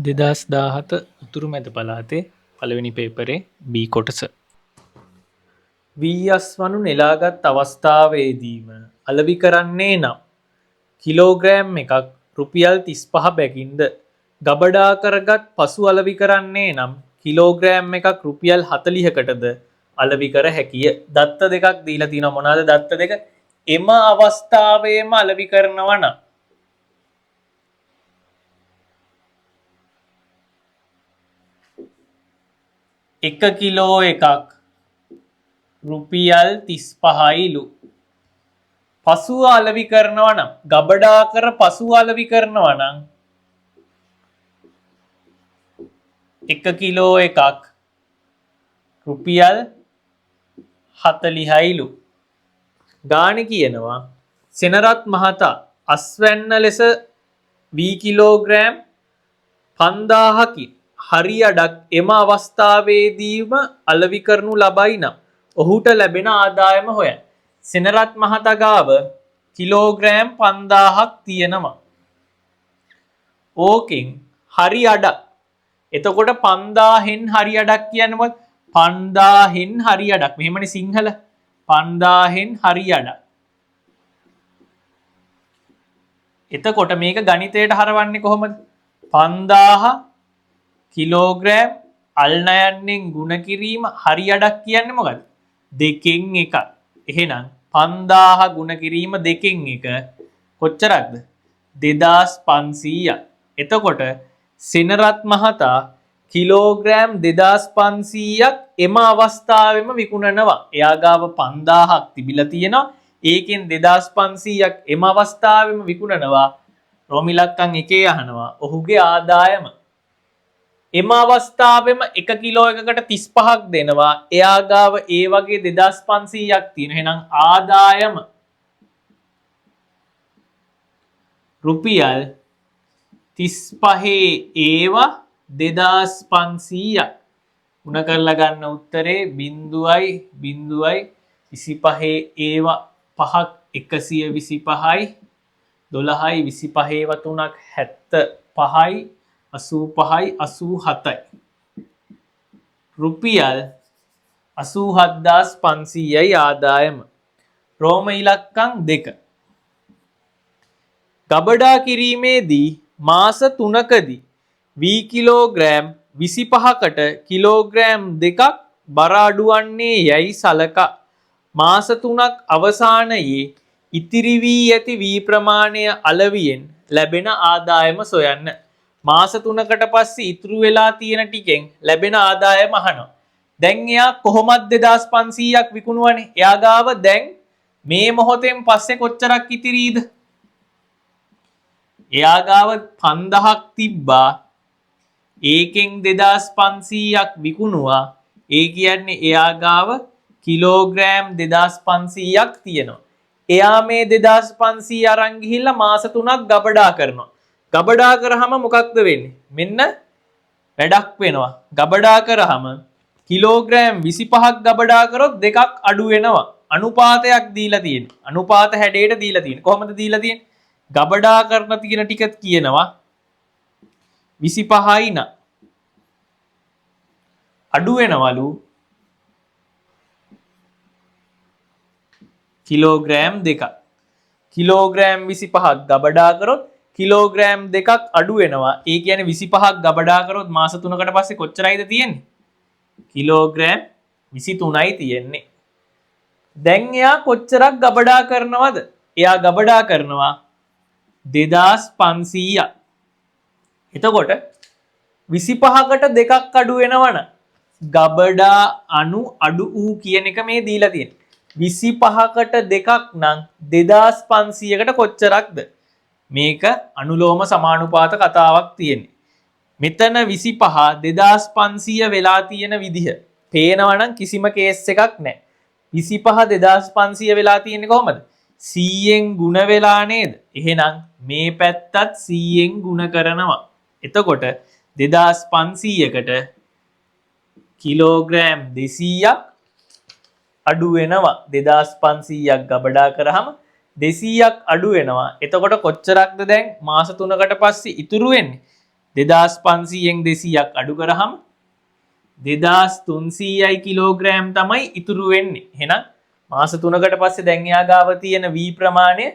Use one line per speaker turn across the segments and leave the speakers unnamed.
2017 උතුරු මැද පළාතේ පළවෙනි පේපරේ B කොටස. වීයස් වනු නෙලාගත් අවස්ථාවේදීම අලෙවි කරන්නේ නම් කිලෝග්‍රෑම් එකක් රුපියල් 35 බැගින්ද ගබඩා කරගත් පසු අලෙවි කරන්නේ නම් කිලෝග්‍රෑම් එකක් රුපියල් 40කටද අලෙවි කර හැකිය. දත්ත දෙකක් දීලා තියෙනවා. මොනවාද දත්ත දෙක? එම අවස්ථාවේම අලෙවි කරනවා නම් 1 කිලෝ එකක් රුපියල් 35යිලු. පසුව අලෙවි කරනවා නම් ගබඩා කර පසුව අලෙවි කරනවා නම් 1 කිලෝ එකක් රුපියල් 40යිලු. ගාණ කියනවා සෙනරත් මහතා අස්වැන්න ලෙස වී කිලෝග්‍රෑම් 5000කින් හරි අඩක් එම අවස්ථාවේදීම අලෙවි කරනු ලබයි නම් ඔහුට ලැබෙන ආදායම හොයන්න. සෙනරත් මහතා ගාව කිලෝග්‍රෑම් 5000ක් තියෙනවා. ඕකෙන් හරි අඩක්. එතකොට 5000න් හරි අඩක් කියන්නේ මොකක්ද? 5000න් හරි අඩක්. මෙහෙමනේ සිංහල. 5000න් හරි අඩක්. එතකොට මේක ගණිතයට හරවන්නේ කොහොමද? 5000 කිලෝග්‍රෑම් අල්නයන්නෙන් ගුණ කිරීම හරි අඩක් කියන්නේ මොකද්ද? 2කින් 1. එහෙනම් 5000 ගුණ කිරීම 2කින් 1 කොච්චරක්ද? 2500ක්. එතකොට සෙනරත් මහතා කිලෝග්‍රෑම් 2500ක් එම අවස්ථාවෙම විකුණනවා. එයා ගාව 5000ක් තිබිලා තියෙනවා. ඒකෙන් 2500ක් එම අවස්ථාවෙම විකුණනවා. රෝමිලක්කම් 1 අහනවා. ඔහුගේ ආදායම එම අවස්ථාවෙම 1 කිලෝ එකකට 35ක් දෙනවා. එයා ගාව ඒ වගේ 2500ක් තියෙන. එහෙනම් ආදායම රුපියල් 35 ඒවා 2500ක්. ගුණ කරලා ගන්න උත්තරේ 0.25 ඒවා 5ක් 125යි 12යි 25 ඒවා 3ක් 75යි 85යි 87යි. රුපියල් 87500යි ආදායම. රෝම ඉලක්කම් 2. ගබඩා කිරීමේදී මාස 3කදී වී කිලෝග්‍රෑම් 25කට කිලෝග්‍රෑම් 2ක් බර අඩුවන්නේ යැයි සලකා මාස 3ක් අවසානයේ ඉතිරි වී ඇති වී ප්‍රමාණය අලෙවියෙන් ලැබෙන ආදායම සොයන්න. මාස 3කට පස්සේ ඉතුරු වෙලා තියෙන ටිකෙන් ලැබෙන ආදායම අහනවා. දැන් එයා කොහොමද 2500ක් විකුණුවනේ? එයා ගාව දැන් මේ මොහොතෙන් පස්සේ කොච්චරක් ඉතිරිද? එයා ගාව 5000ක් තිබ්බා. ඒකෙන් 2500ක් විකුණුවා. ඒ කියන්නේ එයා ගාව කිලෝග්‍රෑම් 2500ක් තියෙනවා. එයා මේ 2500 අරන් ගිහිල්ලා මාස 3ක් ගබඩා කරනවා. ගබඩා කරාම මොකක්ද වෙන්නේ? මෙන්න වැඩක් වෙනවා. ගබඩා කරාම කිලෝග්‍රෑම් 25ක් ගබඩා කරොත් දෙකක් අඩු වෙනවා. අනුපාතයක් දීලා තියෙනවා. අනුපාත හැඩයට දීලා තියෙනවා. කොහොමද දීලා තියෙන්නේ? ගබඩා කරන තියෙන ටික කියනවා 25යි න අඩු වෙනවලු කිලෝග්‍රෑම් 2ක්. කිලෝග්‍රෑම් 25ක් ගබඩා කරොත් කිලෝග්‍රෑම් 2ක් අඩු වෙනවා. ඒ කියන්නේ 25ක් ගබඩා කරොත් මාස 3කට පස්සේ කොච්චරයිද තියෙන්නේ? කිලෝග්‍රෑම් 23යි තියෙන්නේ. දැන් එයා කොච්චරක් ගබඩා කරනවද? එයා ගබඩා කරනවා 2500ක්. එතකොට 25කට 2ක් අඩු වෙනවන ගබඩා අණු අඩු වූ කියන එක මේ දීලා තියෙන්නේ. 25කට 2ක් නම් 2500කට කොච්චරක්ද? මේක අනුලෝම සමානුපාත කතාවක් තියෙන්නේ. මෙතන 25 2500 වෙලා තියෙන විදිහ පේනවා නම් කිසිම කේස් එකක් නැහැ. 25 2500 වෙලා තියෙන්නේ කොහමද? 100න් ගුණ වෙලා නේද? එහෙනම් මේ පැත්තත් 100න් ගුණ කරනවා. එතකොට 2500කට කිලෝග්‍රෑම් 200ක් අඩු වෙනවා. 2500ක් ගබඩා කරාම 200ක් අඩු වෙනවා. එතකොට කොච්චරක්ද දැන් මාස 3කට පස්සේ ඉතුරු වෙන්නේ? 2500න් 200ක් අඩු කරාම 2300යි කිලෝග්‍රෑම් තමයි ඉතුරු වෙන්නේ. එහෙනම් මාස 3කට පස්සේ දැන් එයා ගාව තියෙන V ප්‍රමාණය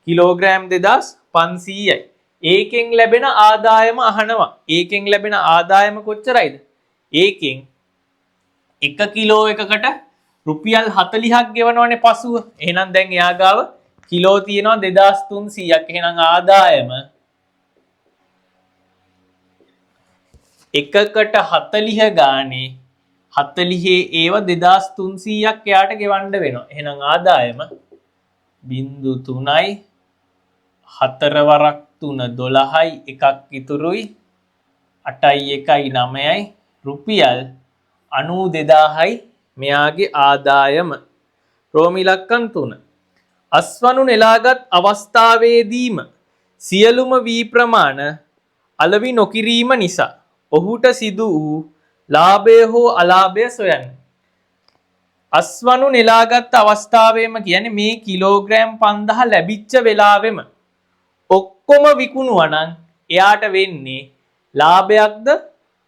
කිලෝග්‍රෑම් 2500යි. ඒකෙන් ලැබෙන ආදායම අහනවා. ඒකෙන් ලැබෙන ආදායම කොච්චරයිද? ඒකෙන් 1 කිලෝ එකකට රුපියල් 40ක් ගෙවනවනේ පසුව. එහෙනම් දැන් එයා ගාව කිලෝ තියෙනවා 2300ක්. එහෙනම් ආදායම එකකට 40 ගානේ 40 ඒව 2300ක් එයාට ගෙවන්න වෙනවා. එහෙනම් ආදායම 0.3යි 4 වරක් 3 12යි එකක් ඉතුරුයි 8යි 1යි 9යි රුපියල් 92000යි මෙයාගේ ආදායම. රෝමි ඉලක්කම් 3. අස්වනු නෙලාගත් අවස්ථාවේදීම සියලුම වී ප්‍රමාණ අලෙවි නොකිරීම නිසා ඔහුට සිදු වූ ලාභය හෝ අලාභය සොයන්න. අස්වනු නෙලාගත් අවස්ථාවේම කියන්නේ මේ කිලෝග්‍රෑම් 5000 ලැබිච්ච වෙලාවෙම ඔක්කොම විකුණුවා නම් එයාට වෙන්නේ ලාභයක්ද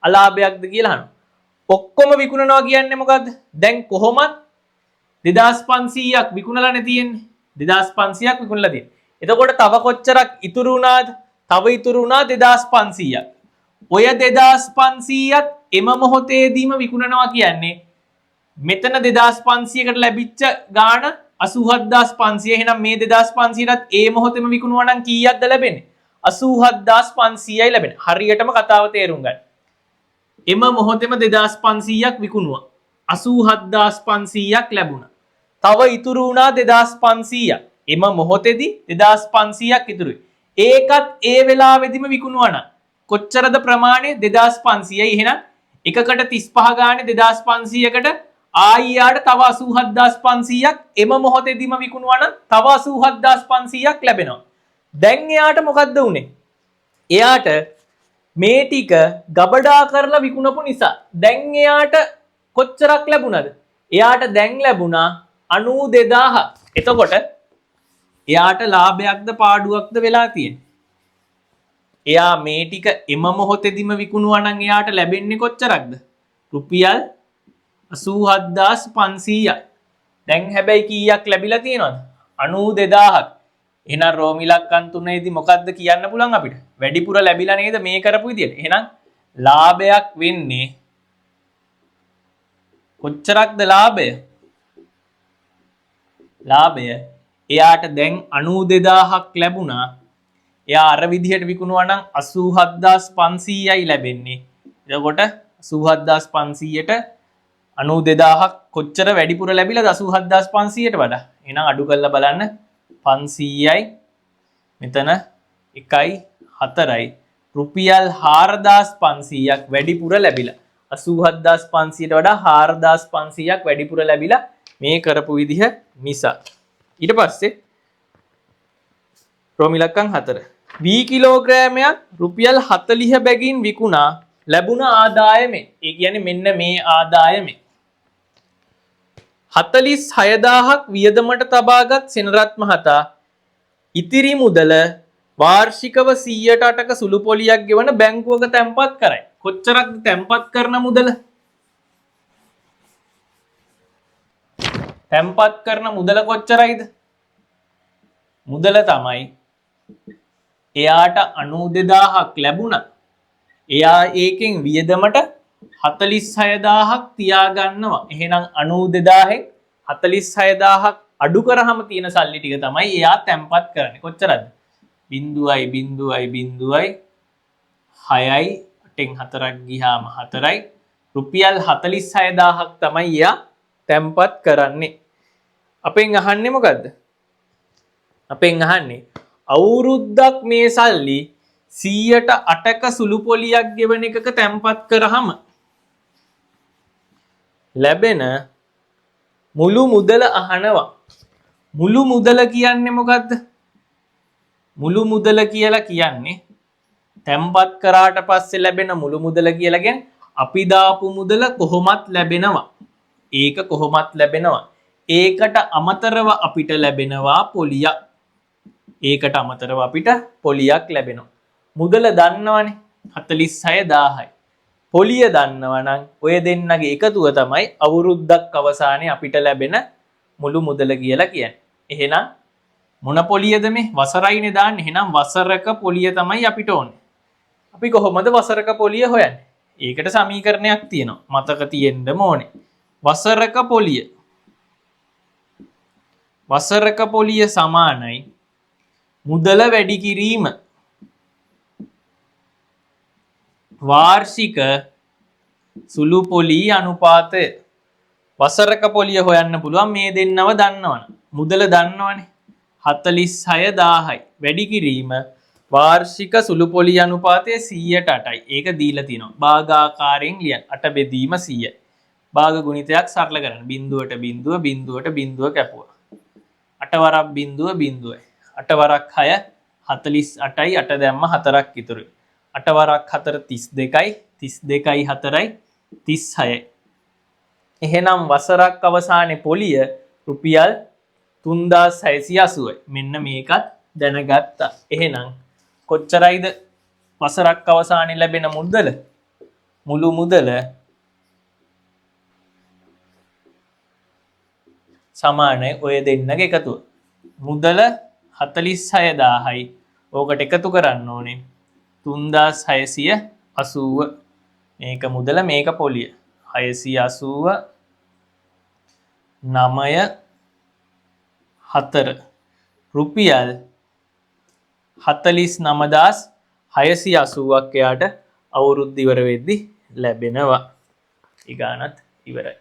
අලාභයක්ද කියලා අහනවා. ඔක්කොම විකුණනවා කියන්නේ මොකද්ද? දැන් කොහොමත් 2500ක් විකුණලානේ තියෙන්නේ. 2500ක් විකුණලා තියෙන්නේ. එතකොට තව කොච්චරක් ඉතුරු වුණාද? තව ඉතුරු වුණා 2500ක්. ඔය 2500ත් එම මොහොතේදීම විකුණනවා කියන්නේ මෙතන 2500කට ලැබිච්ච ගාණ 87500. එහෙනම් මේ 2500ටත් ඒ මොහොතේම විකුණුවා නම් කීයක්ද ලැබෙන්නේ? 87500යි ලැබෙන්නේ. හරියටම කතාව තේරුම් ගන්න. එම මොහොතේම 2500ක් විකුණුවා. 87500ක් ලැබුණා. තව ඉතුරු වුණා 2500ක්. එම මොහොතේදී 2500ක් ඉතුරුයි. ඒකත් ඒ වෙලාවෙදිම විකුණුවා නම් කොච්චරද ප්‍රමාණය? 2500යි. එහෙනම් එකකට 35 ගානේ 2500කට ආයියාට තව 87500ක් එම මොහොතේදීම විකුණුවා නම් තව 87500ක් ලැබෙනවා. දැන් එයාට මොකද්ද උනේ? එයාට මේ ටික ගබඩා කරලා විකුණපු නිසා දැන් එයාට කොච්චරක් ලැබුණාද? එයාට දැන් ලැබුණා 92000ක්. එතකොට එයාට ලාභයක්ද පාඩුවක්ද වෙලා තියෙන්නේ? එයා මේ ටික එම මොහොතේදීම විකුණුවා නම් එයාට ලැබෙන්නේ කොච්චරක්ද? රුපියල් 87500යි. දැන් හැබැයි කීයක් ලැබිලා තියෙනවද? 92000ක්. එහෙනම් රෝමි ඉලක්කම් 3ේදී මොකද්ද කියන්න පුළුවන් අපිට? වැඩිපුර ලැබිලා නේද මේ කරපු විදියට? එහෙනම් ලාභයක් වෙන්නේ කොච්චරක්ද ලාභය? ලාභය එයාට දැන් 92000ක් ලැබුණා. එයා අර විදිහට විකුණුවා නම් 87500යි ලැබෙන්නේ. එතකොට 87500ට 92000ක් කොච්චර වැඩිපුර ලැබිලාද 87500ට වඩා? එහෙනම් අඩු කරලා බලන්න 500යි මෙතන 1යි 4යි රුපියල් 4500ක් වැඩිපුර ලැබිලා. 87500ට වඩා 4500ක් වැඩිපුර ලැබිලා මේ කරපු විදිහ නිසා. ඊට පස්සේ රෝමි ඉලක්කම් 4. V කිලෝග්‍රෑමයක් රුපියල් 40 බැගින් විකුණා ලැබුණ ආදායමෙන්. ඒ කියන්නේ මෙන්න මේ ආදායමෙන් 46000ක් වියදමට තබාගත් සෙනරත් මහතා ඉතිරි මුදල වාර්ෂිකව 108ක සුළු පොලියක් ගෙවන බැංකුවක තැන්පත් කරයි. කොච්චරක්ද තැන්පත් කරන මුදල? තැන්පත් කරන මුදල කොච්චරයිද? මුදල තමයි එයාට 92000ක් ලැබුණා. එයා ඒකෙන් වියදමට 46000ක් තියාගන්නවා. එහෙනම් 92000න් 46000ක් අඩු කරාම තියෙන සල්ලි ටික තමයි එයා තැන්පත් කරන්නේ. කොච්චරද? 0.0.6යි 8න් 4ක් ගියාම 4යි රුපියල් 46000ක් තමයි එයා තැන්පත් කරන්නේ. අපෙන් අහන්නේ මොකද්ද? අපෙන් අහන්නේ අවුරුද්දක් මේ සල්ලි 108ක සුළු පොලියක් ගෙවන එකක තැන්පත් කරාම ලැබෙන මුළු මුදල අහනවා. මුළු මුදල කියන්නේ මොකද්ද? මුළු මුදල කියලා කියන්නේ තැන්පත් කරාට පස්සේ ලැබෙන මුළු මුදල කියලා කියන්නේ අපි දාපු මුදල කොහොමත් ලැබෙනවා. ඒක කොහොමත් ලැබෙනවා. ඒකට අමතරව අපිට ලැබෙනවා පොලියක්. ඒකට අමතරව අපිට පොලියක් ලැබෙනවා. මුදල දන්නවනේ. 46000යි. පොලිය දන්නවා නම් ඔය දෙන්නගේ එකතුව තමයි අවුරුද්දක් අවසානයේ අපිට ලැබෙන මුළු මුදල කියලා කියන්නේ. එහෙනම් මොන පොලියද මේ? වසරයිනේ දාන්නේ. එහෙනම් වසරක පොලිය තමයි අපිට ඕනේ. අපි කොහොමද වසරක පොලිය හොයන්නේ? ඒකට සමීකරණයක් තියෙනවා. මතක තියෙන්න ඕනේ. වසරක පොලිය. වසරක පොලිය සමානයි මුදල වැඩි කිරීම වාර්ෂික සුළු පොලී අනුපාතය. වසරක පොලිය හොයන්න පුළුවන් මේ දෙන්නව දන්නවනේ. මුදල දන්නවනේ 46000යි. වැඩි කිරීම වාර්ෂික සුළු පොලී අනුපාතය 100%යි. ඒක දීලා තියෙනවා. භාගාකාරයෙන් ලියන්න. 8 බෙදීම 100යි. භාග ගුණිතයක් සරල කරන්න. බිඳුවට බිඳුව බිඳුවට බිඳුව කැපුවා. 8 වරක් බිඳුව බිඳුවයි. 8 වරක් 6 48යි. 8 දැම්ම 4ක් ඉතුරුයි. 8 වරක් 4 32යි. 32යි 4යි 36යි. එහෙනම් වසරක් අවසානයේ පොලිය රුපියල් 3680යි. මෙන්න මේකත් දැනගත්තා. එහෙනම් කොච්චරයිද වසරක් අවසානයේ ලැබෙන මුදල? මුළු මුදල සමානයි ඔය දෙන්නගේ එකතුව. මුදල 46000යි. ඕකට එකතු කරන්න ඕනේ 3680. මේක මුදල මේක පොලිය. 680 9 4 රුපියල් 49680ක් එයාට අවුරුද්ද ඉවර වෙද්දි ලැබෙනවා. ඊගානත් ඉවරයි.